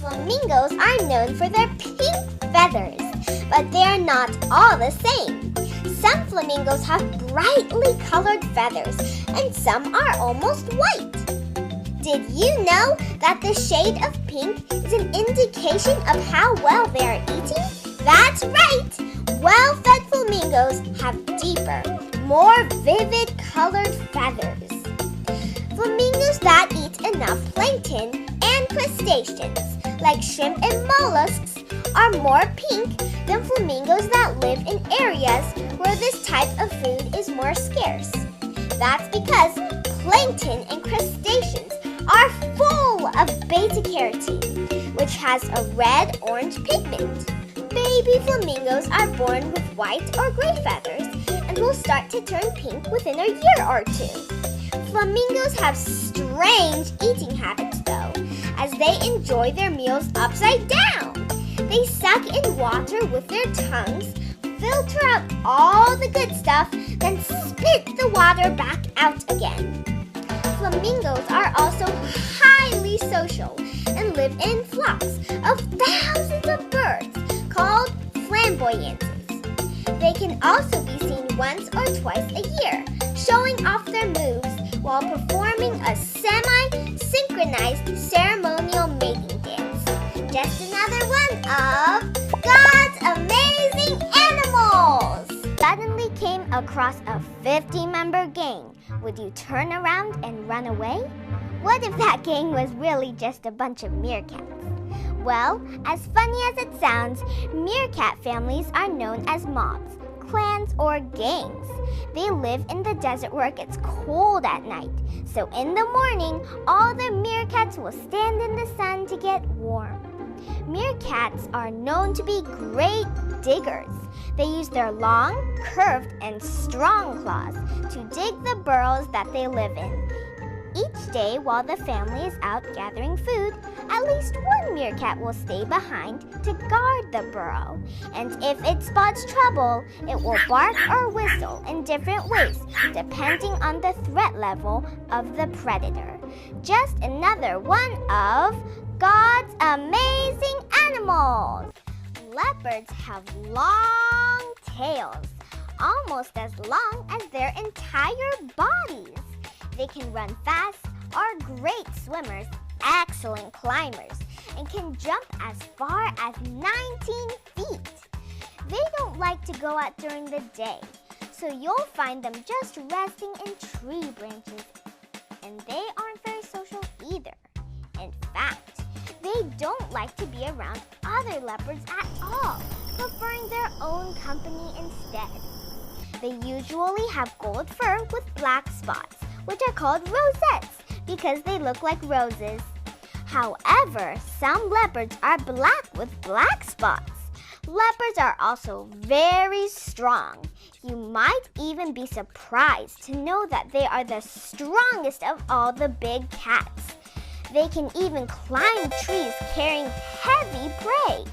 Flamingos are known for their pink feathers, but they are not all the same. Some flamingos have brightly colored feathers, and some are almost white. Did you know that the shade of pink is an indication of how well they are eating? That's right! Well-fed flamingos have deeper, more vivid colored feathers. Flamingos that eat enough plankton and crustaceans, like shrimp and mollusks, are more pink than flamingos that live in areas where this type of food is more scarce. That's because plankton and crustaceans are full of beta-carotene, which has a red-orange pigment. Baby flamingos are born with white or gray feathers and will start to turn pink within a year or two. Flamingos have strange eating habits though, as they enjoy their meals upside down. They suck in water with their tongues, filter out all the good stuff, then spit the water back out again. Flamingos are also highly social and live in flocks of thousands of birds called flamboyances. They can also be seen once or twice a year, showing off their moves while performing a semi-synchronized ceremonial mating dance. Just another one of God's amazing animals! Suddenly came across a 50-member gang. Would you turn around and run away? What if that gang was really just a bunch of meerkats? Well, as funny as it sounds, meerkat families are known as mobs, clans, or gangs. They live in the desert where it gets cold at night. So in the morning, all the meerkats will stand in the sun to get warm. Meerkats are known to be great diggers. They use their long, curved, and strong claws to dig the burrows that they live in. Each day while the family is out gathering food, at least one meerkat will stay behind to guard the burrow. And if it spots trouble, it will bark or whistle in different ways, depending on the threat level of the predator. Just another one of God's amazing animals! Leopards have long tails, almost as long as their entire bodies. They can run fast, are great swimmers, excellent climbers, and can jump as far as 19 feet. They don't like to go out during the day, so you'll find them just resting in tree branches. And they aren't very social either. In fact, they don't like to be around other leopards at all, preferring their own company instead. They usually have gold fur with black spots, which are called rosettes because they look like roses. However, some leopards are black with black spots. Leopards are also very strong. You might even be surprised to know that they are the strongest of all the big cats. They can even climb trees carrying heavy prey.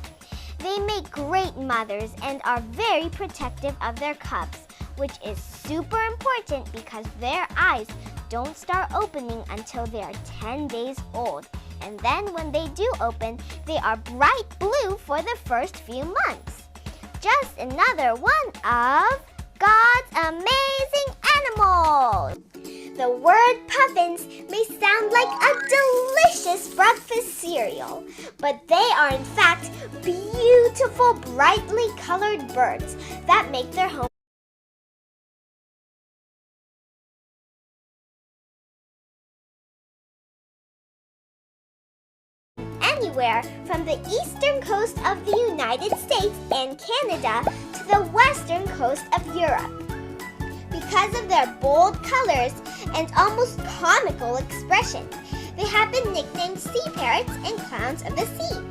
They make great mothers and are very protective of their cubs, which is super important because their eyes don't start opening until they are 10 days old. And then when they do open, they are bright blue for the first few months. Just another one of God's amazing animals! The word puffins may sound like a delicious breakfast cereal, but they are in fact beautiful, brightly colored birds that make their home anywhere from the eastern coast of the United States and Canada to the western coast of Europe. Because of their bold colors and almost comical expression, they have been nicknamed sea parrots and clowns of the sea.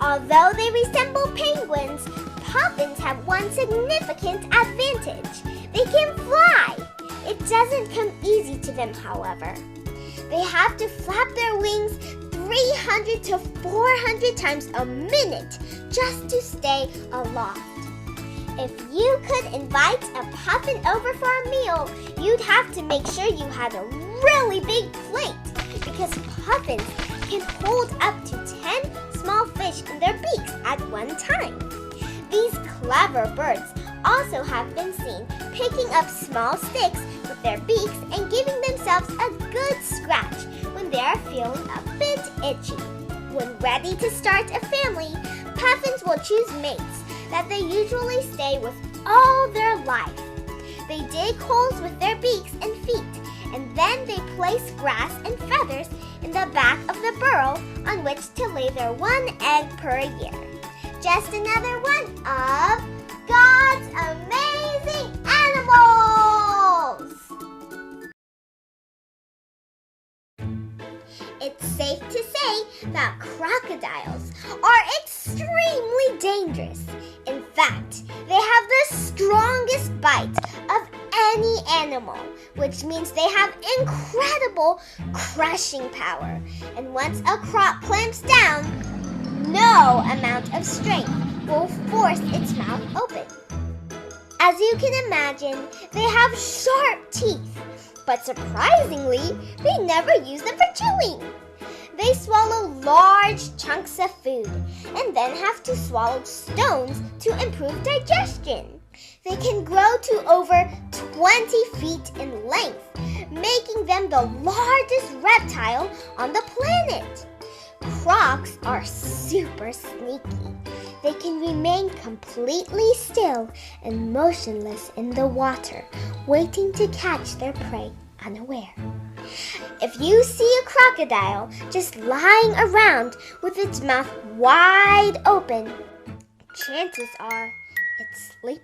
Although they resemble penguins, puffins have one significant advantage. They can fly. It doesn't come easy to them, however. They have to flap their wings 300 to 400 times a minute just to stay aloft. If you could invite a puffin over for a meal, you'd have to make sure you had a really big plate because puffins can hold up to one time. These clever birds also have been seen picking up small sticks with their beaks and giving themselves a good scratch when they are feeling a bit itchy. When ready to start a family, puffins will choose mates that they usually stay with all their life. They dig holes with their beaks and feet, and then they place grass and feathers in the back of the burrow on which to lay their one egg per year. Just another one of God's amazing animals! It's safe to say that crocodiles are extremely dangerous. In fact, they have the strongest bite of any animal, which means they have incredible crushing power. And once a croc clamps down, no amount of strength will force its mouth open. As you can imagine, they have sharp teeth, but surprisingly, they never use them for chewing. They swallow large chunks of food and then have to swallow stones to improve digestion. They can grow to over 20 feet in length, making them the largest reptile on the planet. Crocs are super sneaky. They can remain completely still and motionless in the water, waiting to catch their prey unaware. If you see a crocodile just lying around with its mouth wide open, chances are it's sleeping.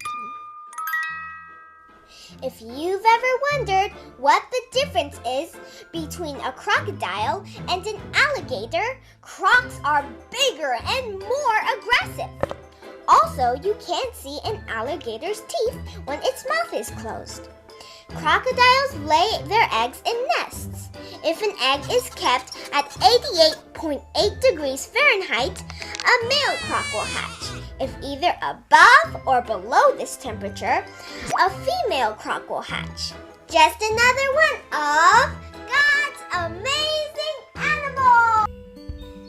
If you've ever wondered what the difference is between a crocodile and an alligator, crocs are bigger and more aggressive. Also, you can't see an alligator's teeth when its mouth is closed. Crocodiles lay their eggs in nests. If an egg is kept at 88.8 degrees Fahrenheit, a male croc will hatch. If either above or below this temperature, a female croc will hatch. Just another one of God's amazing animals!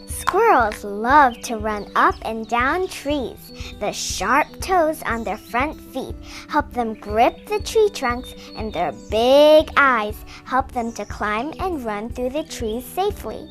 Squirrels love to run up and down trees. The sharp toes on their front feet help them grip the tree trunks, and their big eyes help them to climb and run through the trees safely.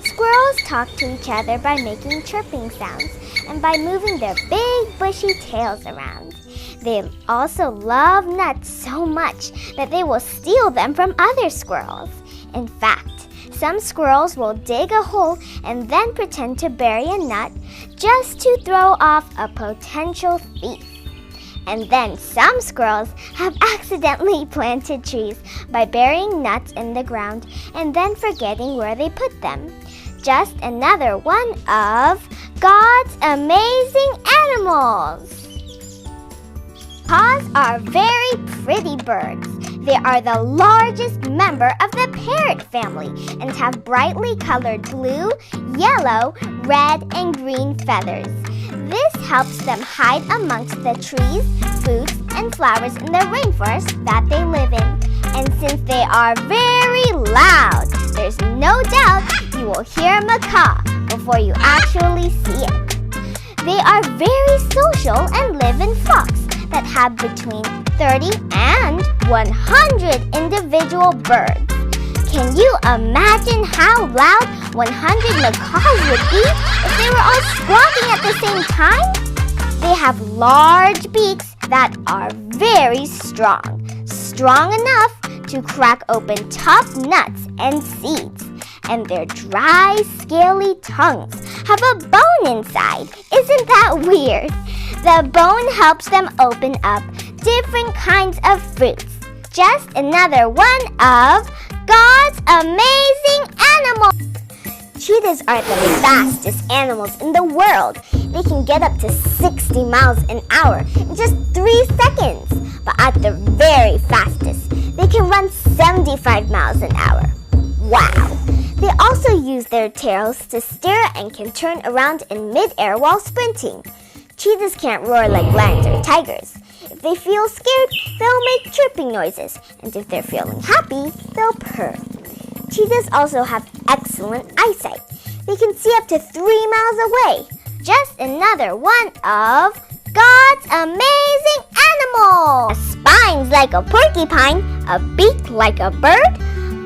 Squirrels talk to each other by making chirping sounds and by moving their big bushy tails around. They also love nuts so much that they will steal them from other squirrels. In fact, some squirrels will dig a hole and then pretend to bury a nut just to throw off a potential thief. And then some squirrels have accidentally planted trees by burying nuts in the ground and then forgetting where they put them. Just another one of God's amazing animals! Macaws are very pretty birds. They are the largest member of the parrot family and have brightly colored blue, yellow, red, and green feathers. This helps them hide amongst the trees, fruits, and flowers in the rainforest that they live in. And since they are very loud, there's no doubt you will hear a macaw before you actually see it. They are very social and live in flocks that have between 30 and 100 individual birds. Can you imagine how loud 100 macaws would be if they were all squawking at the same time? They have large beaks that are very strong enough to crack open tough nuts and seeds. And their dry, scaly tongues have a bone inside. Isn't that weird? The bone helps them open up different kinds of fruits. Just another one of God's amazing animals! Cheetahs are the fastest animals in the world. They can get up to 60 miles an hour in just 3 seconds. But at the very fastest, they can run 75 miles an hour. Wow! They also use their tails to steer and can turn around in mid-air while sprinting. Cheetahs can't roar like lions or tigers. If they feel scared, they'll make chirping noises, and if they're feeling happy, they'll purr. Cheetahs also have excellent eyesight. They can see up to 3 miles away. just another one of God's amazing animals. Spines like a porcupine, a beak like a bird,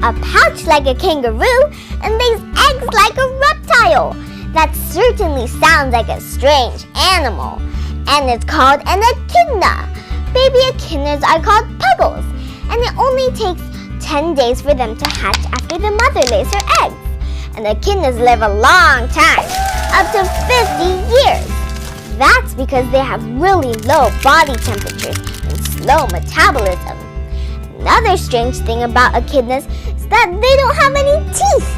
a pouch like a kangaroo, and lays eggs like a reptile. That certainly sounds like a strange animal. And it's called an echidna. Baby echidnas are called puggles, and it only takes 10 days for them to hatch after the mother lays her eggs. And echidnas live a long time, up to 50 years. That's because they have really low body temperatures and slow metabolism. Another strange thing about echidnas is that they don't have any teeth.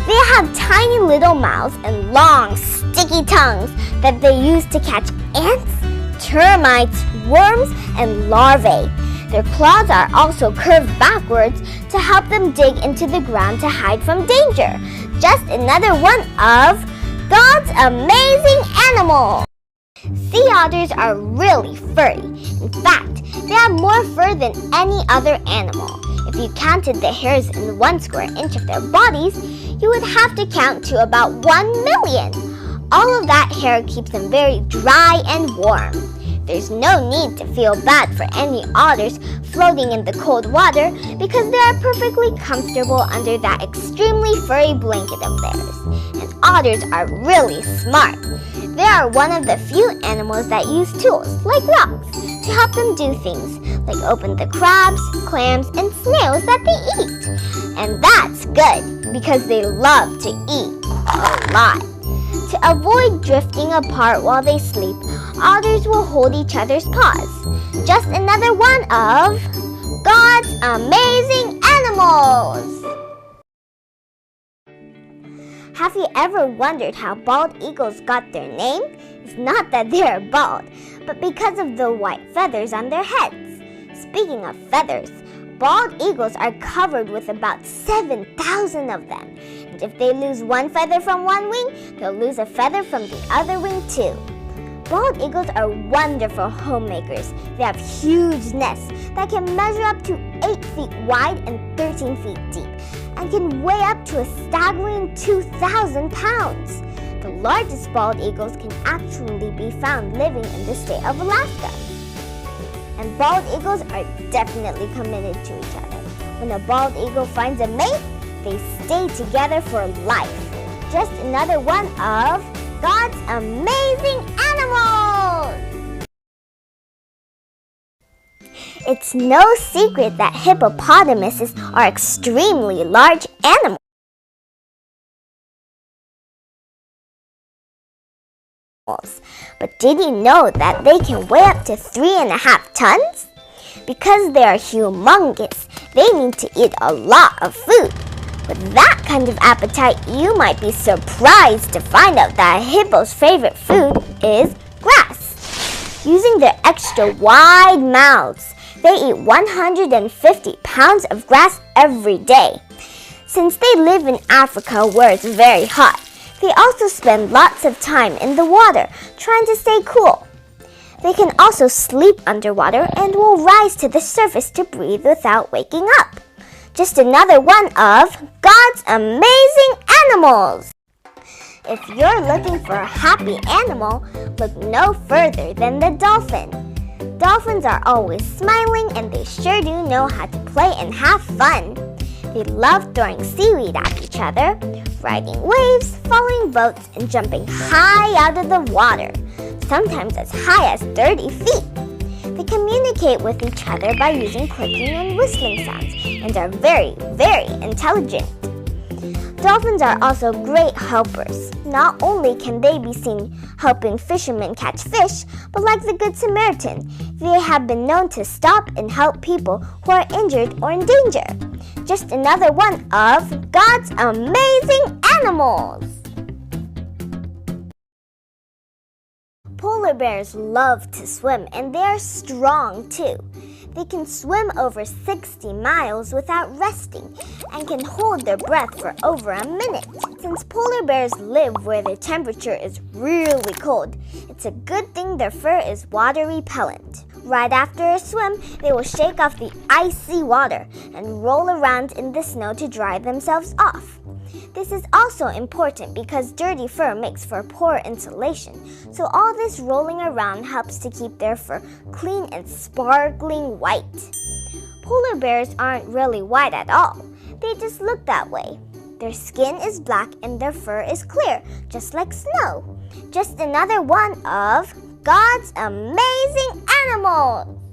They have tiny little mouths and long, sticky tongues that they use to catch ants, termites, worms, and larvae. Their claws are also curved backwards to help them dig into the ground to hide from danger. Just another one of God's amazing animals. Sea otters are really furry. In fact, they have more fur than any other animal. If you counted the hairs in 1 square inch of their bodies, you would have to count to about 1 million. All of that hair keeps them very dry and warm. There's no need to feel bad for any otters floating in the cold water because they are perfectly comfortable under that extremely furry blanket of theirs. And otters are really smart. They are one of the few animals that use tools, like rocks, to help them do things, like open the crabs, clams, and snails that they eat. And that's good, because they love to eat a lot. To avoid drifting apart while they sleep, otters will hold each other's paws. Just another one of God's amazing animals! Have you ever wondered how bald eagles got their name? It's not that they are bald, but because of the white feathers on their heads. Speaking of feathers, bald eagles are covered with about 7,000 of them. And if they lose one feather from one wing, they'll lose a feather from the other wing too. Bald eagles are wonderful homemakers. They have huge nests that can measure up to 8 feet wide and 13 feet deep, and can weigh up to a staggering 2,000 pounds. The largest bald eagles can actually be found living in the state of Alaska. And bald eagles are definitely committed to each other. When a bald eagle finds a mate, they stay together for life. Just another one of God's amazing animals! It's no secret that hippopotamuses are extremely large animals. But did you know that they can weigh up to 3.5 tons? Because they are humongous, they need to eat a lot of food. With that kind of appetite, you might be surprised to find out that a hippo's favorite food is grass. Using their extra wide mouths, they eat 150 pounds of grass every day. Since they live in Africa where it's very hot, they also spend lots of time in the water trying to stay cool. They can also sleep underwater and will rise to the surface to breathe without waking up. Just another one of God's amazing animals! If you're looking for a happy animal, look no further than the dolphin. Dolphins are always smiling and they sure do know how to play and have fun. They love throwing seaweed at each other, riding waves, following boats, and jumping high out of the water, sometimes as high as 30 feet. They communicate with each other by using clicking and whistling sounds and are very, very intelligent. Dolphins are also great helpers. Not only can they be seen helping fishermen catch fish, but like the Good Samaritan, they have been known to stop and help people who are injured or in danger. Just another one of God's amazing animals! Polar bears love to swim, and they are strong too. They can swim over 60 miles without resting and can hold their breath for over a minute. Since polar bears live where the temperature is really cold, it's a good thing their fur is water repellent. Right after a swim, they will shake off the icy water and roll around in the snow to dry themselves off. This is also important because dirty fur makes for poor insulation, so all this rolling around helps to keep their fur clean and sparkling white. Polar bears aren't really white at all. They just look that way. Their skin is black and their fur is clear, just like snow. Just another one of God's amazing animals!